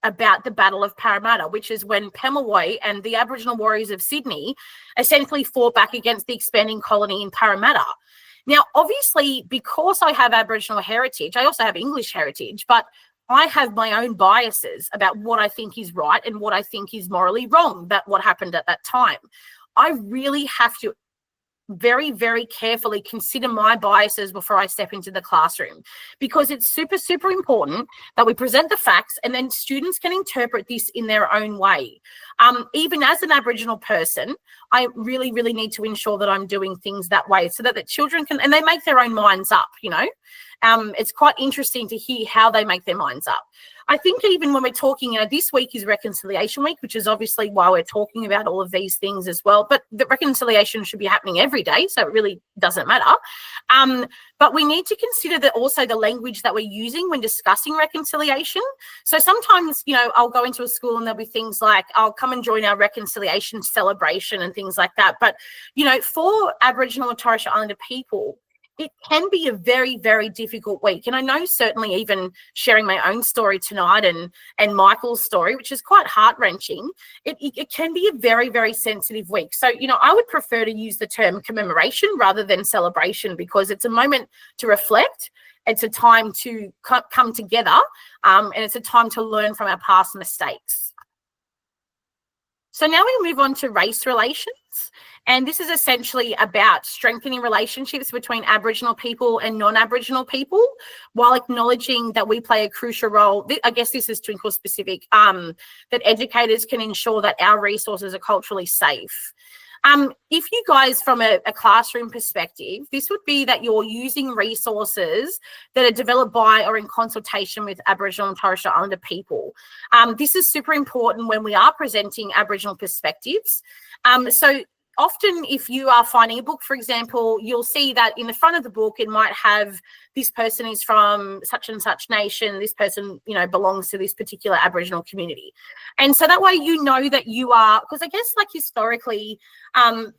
about the Battle of Parramatta, which is when Pemulwuy and the Aboriginal warriors of Sydney essentially fought back against the expanding colony in Parramatta. Now, obviously, because I have Aboriginal heritage, I also have English heritage, but I have my own biases about what I think is right and what I think is morally wrong about what happened at that time. I really have to very, very carefully consider my biases before I step into the classroom, because it's super, super important that we present the facts and then students can interpret this in their own way. Even as an Aboriginal person, I really, really need to ensure that I'm doing things that way so that the children can, and they make their own minds up, It's quite interesting to hear how they make their minds up. I think even when we're talking, this week is Reconciliation Week, which is obviously why we're talking about all of these things as well. But the reconciliation should be happening every day, so it really doesn't matter. But we need to consider that also the language that we're using when discussing reconciliation. So sometimes, I'll go into a school and there'll be things like, I'll come and join our reconciliation celebration and things like that. But, for Aboriginal and Torres Strait Islander people, it can be a very, very difficult week. And I know certainly even sharing my own story tonight and Michael's story, which is quite heart-wrenching, it can be a very, very sensitive week. So, I would prefer to use the term commemoration rather than celebration, because it's a moment to reflect. It's a time to come together, and it's a time to learn from our past mistakes. So now we move on to race relations. And this is essentially about strengthening relationships between Aboriginal people and non-Aboriginal people, while acknowledging that we play a crucial role. I guess this is Twinkl specific, that educators can ensure that our resources are culturally safe. If you guys, from a classroom perspective, this would be that you're using resources that are developed by or in consultation with Aboriginal and Torres Strait Islander people. This is super important when we are presenting Aboriginal perspectives. So often if you are finding a book, for example, you'll see that in the front of the book, it might have this person is from such and such nation, this person, belongs to this particular Aboriginal community. And so that way that you are, because I guess like historically,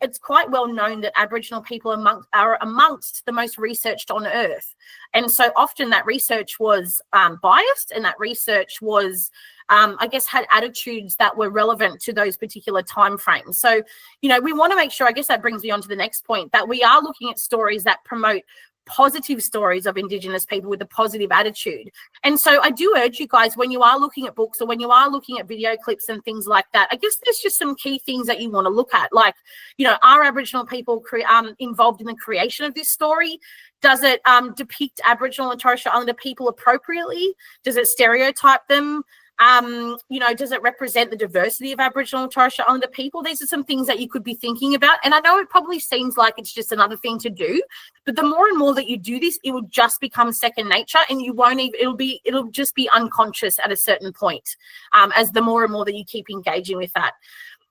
it's quite well known that Aboriginal people are amongst the most researched on earth. And so often that research was biased, and that research was had attitudes that were relevant to those particular timeframes. So, we want to make sure, I guess that brings me on to the next point, that we are looking at stories that promote positive stories of Indigenous people with a positive attitude. And so I do urge you guys, when you are looking at books or when you are looking at video clips and things like that, I guess there's just some key things that you want to look at. Like, are Aboriginal people involved in the creation of this story? Does it depict Aboriginal and Torres Strait Islander people appropriately? Does it stereotype them? Does it represent the diversity of Aboriginal and Torres Strait Islander people? These are some things that you could be thinking about. And I know it probably seems like it's just another thing to do, but the more and more that you do this, it will just become second nature, and you won't even, it'll just be unconscious at a certain point, as the more and more that you keep engaging with that.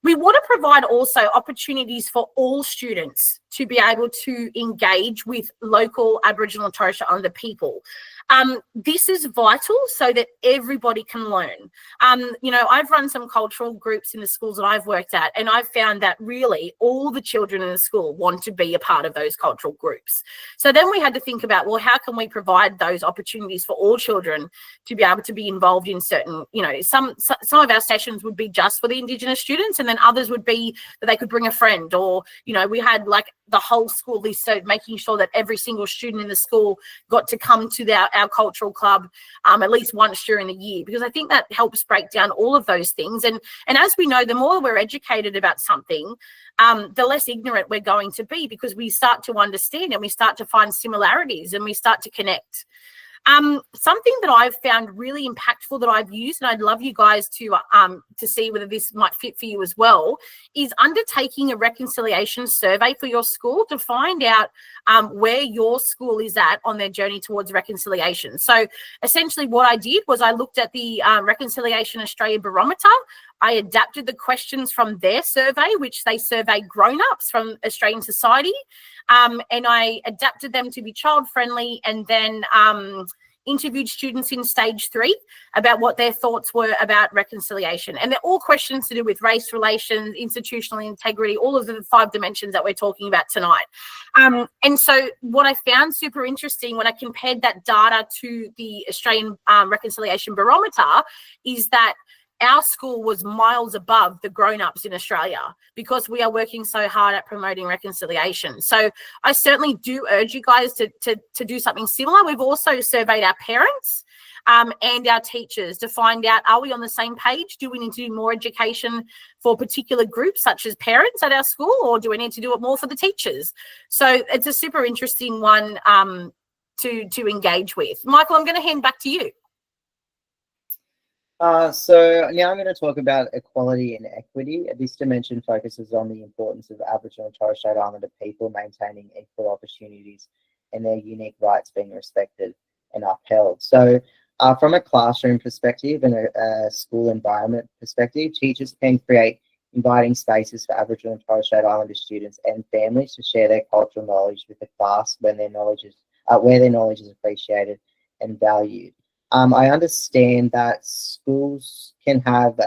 We want to provide also opportunities for all students to be able to engage with local Aboriginal and Torres Strait Islander people. This is vital so that everybody can learn. I've run some cultural groups in the schools that I've worked at, and I've found that really all the children in the school want to be a part of those cultural groups. So then we had to think about, well, how can we provide those opportunities for all children to be able to be involved in certain, some of our sessions would be just for the Indigenous students, and then others would be that they could bring a friend, or, we had like the whole school list, so making sure that every single student in the school got to come to our cultural club at least once during the year, because I think that helps break down all of those things. And as we know, the more we're educated about something, the less ignorant we're going to be, because we start to understand and we start to find similarities and we start to connect. Something that I've found really impactful that I've used, and I'd love you guys to see whether this might fit for you as well, is undertaking a reconciliation survey for your school to find out where your school is at on their journey towards reconciliation. So essentially what I did was I looked at the Reconciliation Australia Barometer. I adapted the questions from their survey, which they surveyed grown-ups from Australian society, and I adapted them to be child-friendly, and then interviewed students in stage 3 about what their thoughts were about reconciliation. And they're all questions to do with race relations, institutional integrity, all of the 5 dimensions that we're talking about tonight. And so what I found super interesting when I compared that data to the Australian Reconciliation Barometer is that our school was miles above the grown-ups in Australia, because we are working so hard at promoting reconciliation. So I certainly do urge you guys to do something similar. We've also surveyed our parents and our teachers to find out, are we on the same page? Do we need to do more education for particular groups such as parents at our school, or do we need to do it more for the teachers? So it's a super interesting one to engage with. Michael, I'm going to hand back to you. So now I'm going to talk about equality and equity. This dimension focuses on the importance of Aboriginal and Torres Strait Islander people maintaining equal opportunities and their unique rights being respected and upheld. So From a classroom perspective and a school environment perspective, teachers can create inviting spaces for Aboriginal and Torres Strait Islander students and families to share their cultural knowledge with the class when their knowledge is where their knowledge is appreciated and valued. I understand that schools can have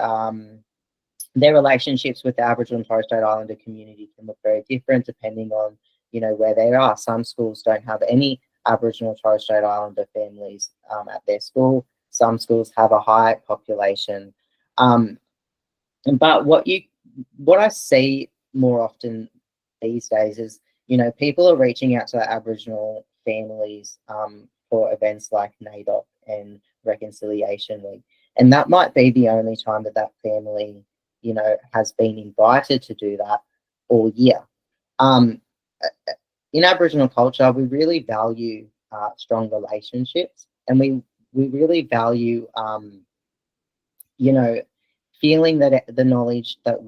their relationships with the Aboriginal and Torres Strait Islander community can look very different depending on, where they are. Some schools don't have any Aboriginal and Torres Strait Islander families at their school. Some schools have a high population. But what I see more often these days is, people are reaching out to the Aboriginal families for events like NAIDOC and Reconciliation Week. And that might be the only time that family, has been invited to do that all year. In Aboriginal culture, we really value strong relationships, and we really value, feeling that the knowledge that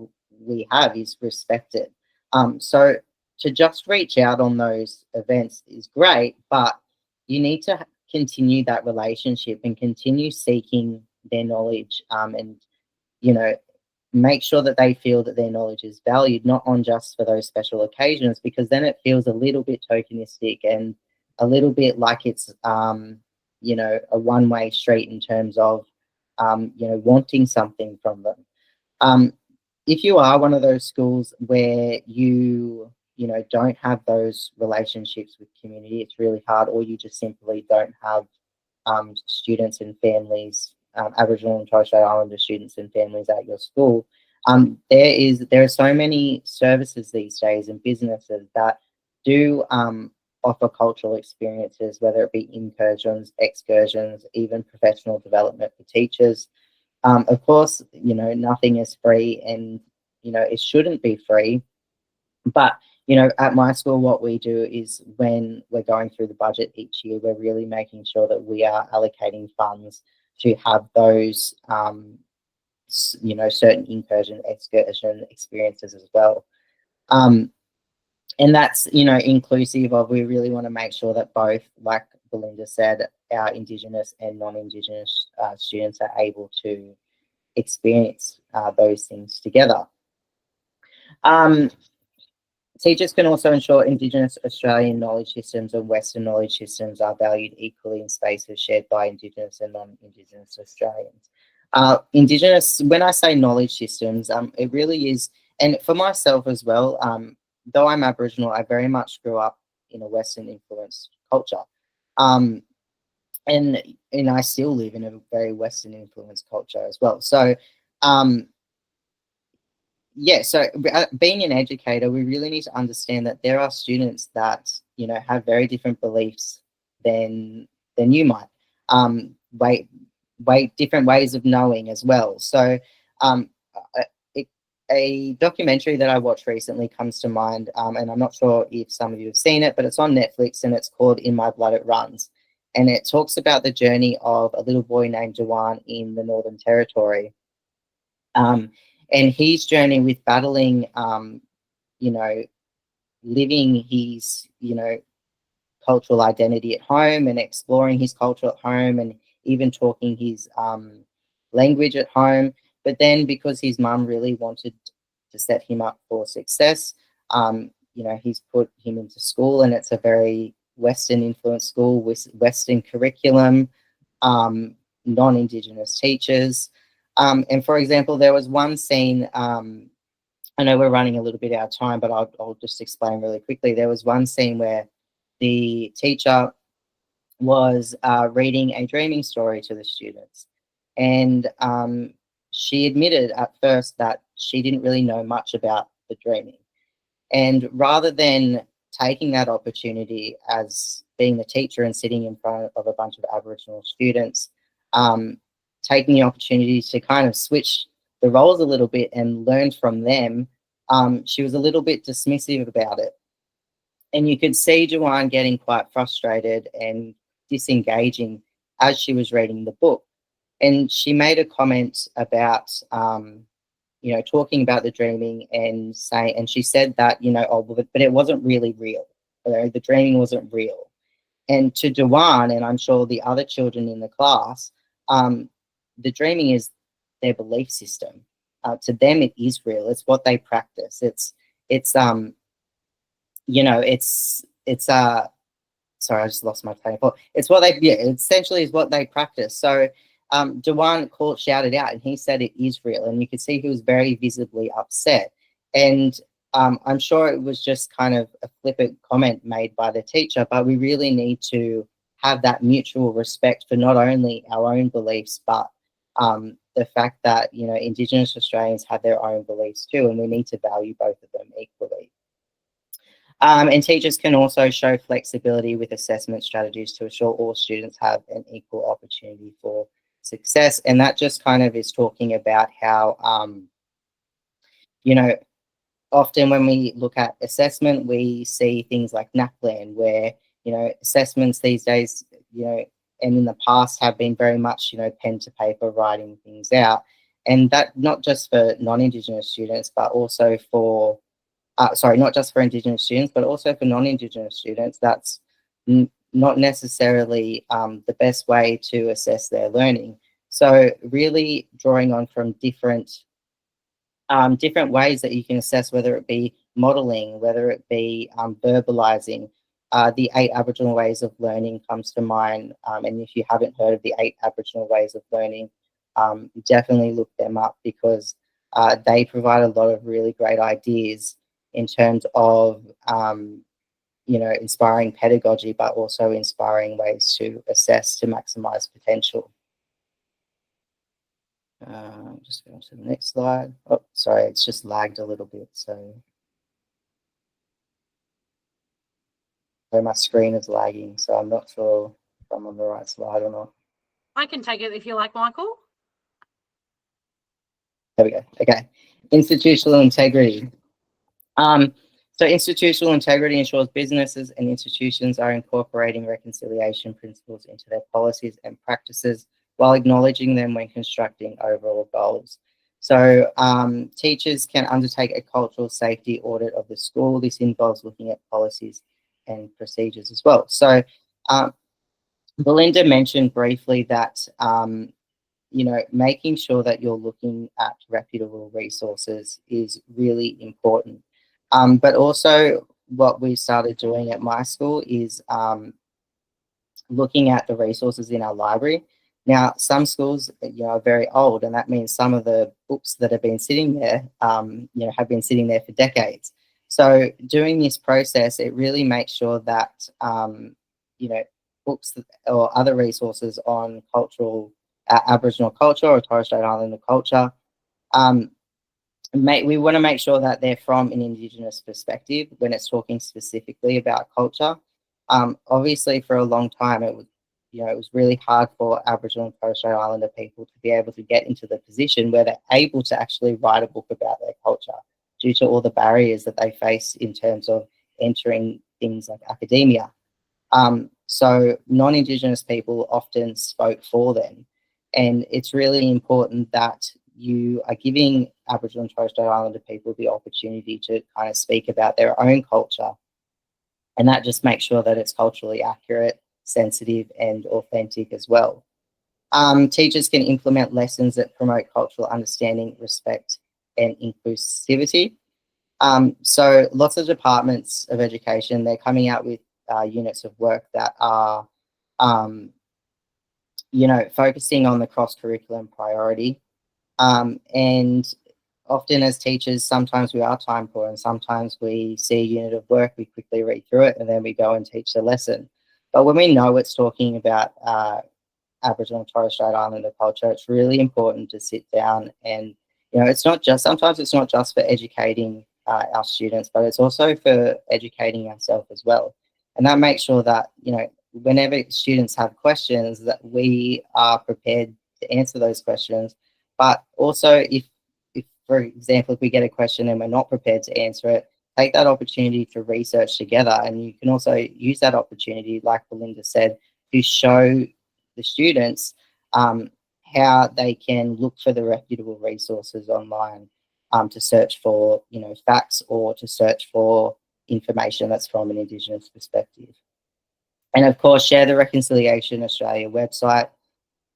we have is respected. So to just reach out on those events is great, but you need to continue that relationship and continue seeking their knowledge, and make sure that they feel that their knowledge is valued, not on just for those special occasions, because then it feels a little bit tokenistic and a little bit like it's a one-way street in terms of wanting something from them. If you are one of those schools where you don't have those relationships with community, it's really hard, or you just simply don't have students and families, Aboriginal and Torres Strait Islander students and families at your school. There are so many services these days and businesses that do offer cultural experiences, whether it be incursions, excursions, even professional development for teachers. Of course, nothing is free, and it shouldn't be free. But at my school, what we do is when we're going through the budget each year, we're really making sure that we are allocating funds to have those, certain incursion, excursion experiences as well. And that's, inclusive of, we really want to make sure that both, like Belinda said, our Indigenous and non-Indigenous students are able to experience those things together. Teachers can also ensure Indigenous Australian knowledge systems and Western knowledge systems are valued equally in spaces shared by Indigenous and non-Indigenous Australians. Indigenous, when I say knowledge systems, it really is, and for myself as well, though I'm Aboriginal, I very much grew up in a Western influenced culture. And I still live in a very Western influenced culture as well. So, so being an educator, we really need to understand that there are students that, have very different beliefs than you might, different ways of knowing as well. So a documentary that I watched recently comes to mind, and I'm not sure if some of you have seen it, but it's on Netflix and it's called In My Blood It Runs. And it talks about the journey of a little boy named Jawan in the Northern Territory. And his journey with battling, living his, cultural identity at home and exploring his culture at home and even talking his language at home. But then because his mum really wanted to set him up for success, he's put him into school, and it's a very Western influenced school with Western curriculum, non-Indigenous teachers. And for example, there was one scene, I know we're running a little bit out of time, but I'll just explain really quickly. There was one scene where the teacher was reading a dreaming story to the students. And she admitted at first that she didn't really know much about the dreaming. And rather than taking that opportunity as being the teacher and sitting in front of a bunch of Aboriginal students, taking the opportunity to kind of switch the roles a little bit and learn from them, she was a little bit dismissive about it. And you could see Joanne getting quite frustrated and disengaging as she was reading the book. And she made a comment about, talking about the dreaming and she said that, but it wasn't really real. The dreaming wasn't real. And to Dewan, and I'm sure the other children in the class, the dreaming is their belief system. To them, it is real. It's what they practice. It's you know, it's sorry, I just lost my train of thought. It's what they, yeah, it essentially is what they practice. So Dewan shouted out, and he said it is real, and you could see he was very visibly upset. And I'm sure it was just kind of a flippant comment made by the teacher, but we really need to have that mutual respect for not only our own beliefs, but the fact that, you know, Indigenous Australians have their own beliefs too, and we need to value both of them equally. And teachers can also show flexibility with assessment strategies to ensure all students have an equal opportunity for success. And that just kind of is talking about how, you know, often when we look at assessment, we see things like NAPLAN, where, you know, assessments these days, you know, and in the past have been very much, you know, pen to paper, writing things out. And that not just for non-Indigenous students, but also for sorry, not just for Indigenous students, but also for non-Indigenous students, that's not necessarily the best way to assess their learning. So really drawing on from different ways that you can assess, whether it be modelling, whether it be verbalising. The 8 Aboriginal ways of learning comes to mind, and if you haven't heard of the 8 Aboriginal ways of learning, definitely look them up, because they provide a lot of really great ideas in terms of, you know, inspiring pedagogy, but also inspiring ways to assess to maximise potential. Just going to the next slide. Oh, sorry, it's just lagged a little bit. So my screen is lagging, so I'm not sure if I'm on the right slide or not. I can take it if you like, Michael. There we go. Okay. Institutional integrity. So institutional integrity ensures businesses and institutions are incorporating reconciliation principles into their policies and practices while acknowledging them when constructing overall goals. So teachers can undertake a cultural safety audit of the school. This involves looking at policies and procedures as well. So Belinda mentioned briefly that you know, making sure that you're looking at reputable resources is really important. But also what we started doing at my school is looking at the resources in our library. Now, some schools, you know, are very old, and that means some of the books that have been sitting there, you know, have been sitting there for decades. So doing this process, it really makes sure that, you know, books or other resources on cultural, Aboriginal culture or Torres Strait Islander culture, we want to make sure that they're from an Indigenous perspective when it's talking specifically about culture. Obviously, for a long time, it was, you know, it was really hard for Aboriginal and Torres Strait Islander people to be able to get into the position where they're able to actually write a book about their culture, due to all the barriers that they face in terms of entering things like academia. So non-Indigenous people often spoke for them, and it's really important that you are giving Aboriginal and Torres Strait Islander people the opportunity to kind of speak about their own culture, and that just makes sure that it's culturally accurate, sensitive, and authentic as well. Teachers can implement lessons that promote cultural understanding, respect, and inclusivity. So lots of departments of education, they're coming out with units of work that are, you know, focusing on the cross-curriculum priority. And often as teachers, sometimes we are time poor, and sometimes we see a unit of work, we quickly read through it, and then we go and teach the lesson. But when we know it's talking about Aboriginal and Torres Strait Islander culture, it's really important to sit down and, you know, it's not just, sometimes it's not just for educating our students, but it's also for educating ourselves as well. And that makes sure that, you know, whenever students have questions, that we are prepared to answer those questions. But also if for example, if we get a question and we're not prepared to answer it, take that opportunity to research together. And you can also use that opportunity, like Belinda said, to show the students how they can look for the reputable resources online, to search for, you know, facts, or to search for information that's from an Indigenous perspective. And of course, share the Reconciliation Australia website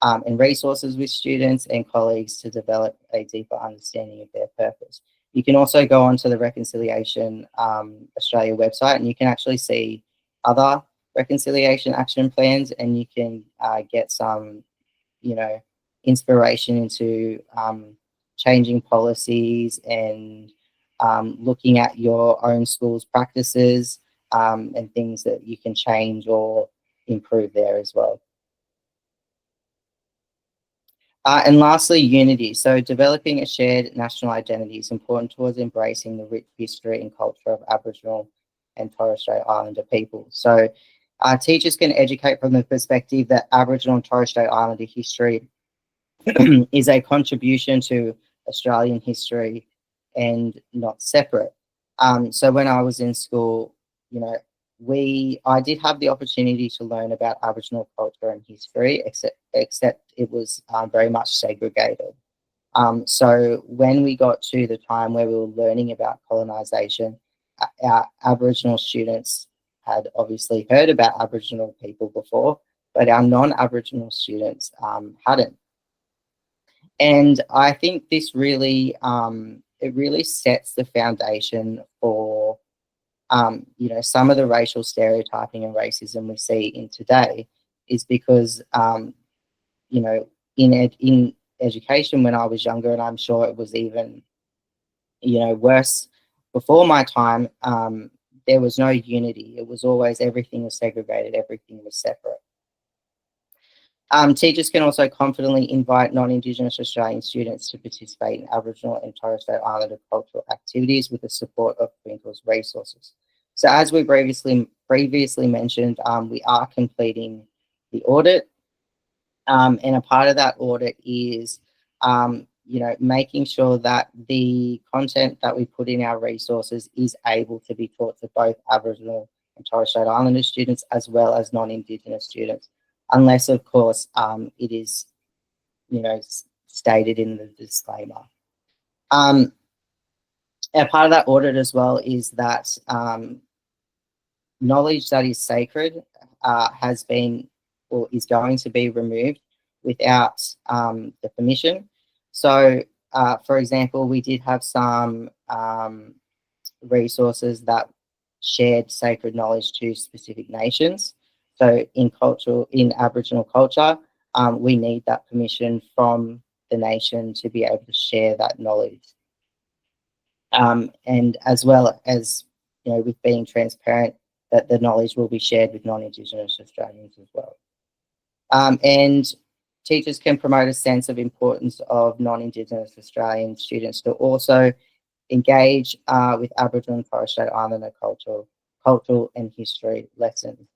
and resources with students and colleagues to develop a deeper understanding of their purpose. You can also go onto the Reconciliation Australia website, and you can actually see other reconciliation action plans, and you can get some, inspiration into changing policies and looking at your own school's practices and things that you can change or improve there as well. And lastly, unity. So developing a shared national identity is important towards embracing the rich history and culture of Aboriginal and Torres Strait Islander people. So teachers can educate from the perspective that Aboriginal and Torres Strait Islander history is a contribution to Australian history and not separate. So when I was in school, I did have the opportunity to learn about Aboriginal culture and history, except it was very much segregated. So when we got to the time where we were learning about colonisation, our Aboriginal students had obviously heard about Aboriginal people before, but our non-Aboriginal students hadn't. And I think this really, it really sets the foundation for some of the racial stereotyping and racism we see in today is because, in education when I was younger, and I'm sure it was even, worse before my time, there was no unity. It was always everything was segregated, everything was separate. Teachers can also confidently invite non-Indigenous Australian students to participate in Aboriginal and Torres Strait Islander cultural activities with the support of Twinkl's resources. So as we previously mentioned, we are completing the audit, and a part of that audit is, making sure that the content that we put in our resources is able to be taught to both Aboriginal and Torres Strait Islander students as well as non-Indigenous students, unless, of course, it is, stated in the disclaimer. A part of that audit as well is that knowledge that is sacred has been or is going to be removed without the permission. So, for example, we did have some resources that shared sacred knowledge to specific nations. So in Aboriginal culture, we need that permission from the nation to be able to share that knowledge. And as well as, with being transparent, that the knowledge will be shared with non-Indigenous Australians as well. And teachers can promote a sense of importance of non-Indigenous Australian students to also engage with Aboriginal and Torres Strait Islander cultural and history lessons.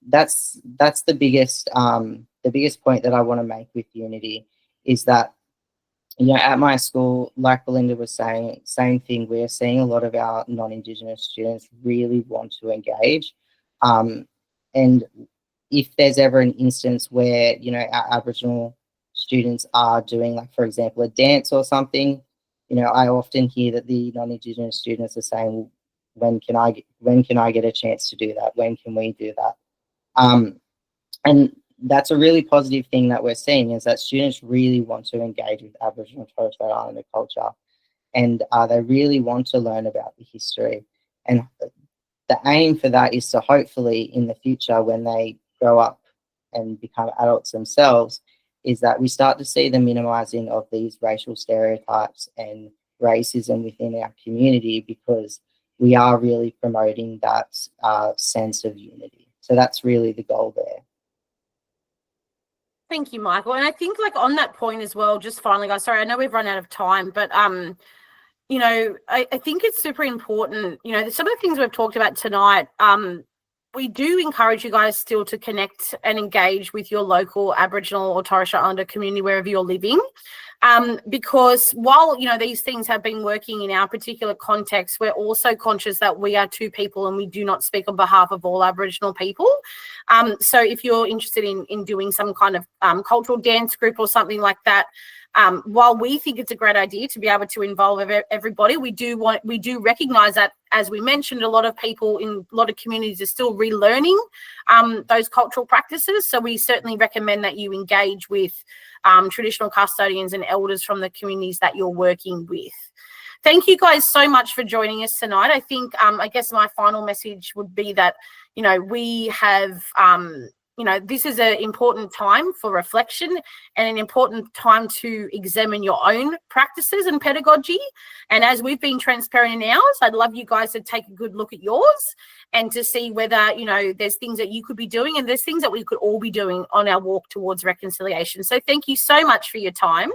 That's the biggest point that I want to make with unity is that, at my school, like Belinda was saying, same thing, we're seeing a lot of our non-Indigenous students really want to engage. And if there's ever an instance where, our Aboriginal students are doing, like, for example, a dance or something, I often hear that the non-Indigenous students are saying, when can I get a chance to do that? When can we do that? And that's a really positive thing that we're seeing is that students really want to engage with Aboriginal and Torres Strait Islander culture, and they really want to learn about the history. And the aim for that is to hopefully in the future, when they grow up and become adults themselves, is that we start to see the minimizing of these racial stereotypes and racism within our community, because we are really promoting that sense of unity. So that's really the goal there. Thank you, Michael. And I think, like, on that point as well, just finally, guys, sorry, I know we've run out of time, but I think it's super important, some of the things we've talked about tonight, we do encourage you guys still to connect and engage with your local Aboriginal or Torres Strait Islander community wherever you're living, because while, these things have been working in our particular context, we're also conscious that we are two people and we do not speak on behalf of all Aboriginal people. So if you're interested in doing some kind of cultural dance group or something like that, while we think it's a great idea to be able to involve everybody, we do recognise that, as we mentioned, a lot of people in a lot of communities are still relearning those cultural practices. So we certainly recommend that you engage with traditional custodians and elders from the communities that you're working with. Thank you guys so much for joining us tonight. I think, I guess my final message would be that, we have, this is an important time for reflection and an important time to examine your own practices and pedagogy. And as we've been transparent in ours, I'd love you guys to take a good look at yours and to see whether, there's things that you could be doing and there's things that we could all be doing on our walk towards reconciliation. So thank you so much for your time.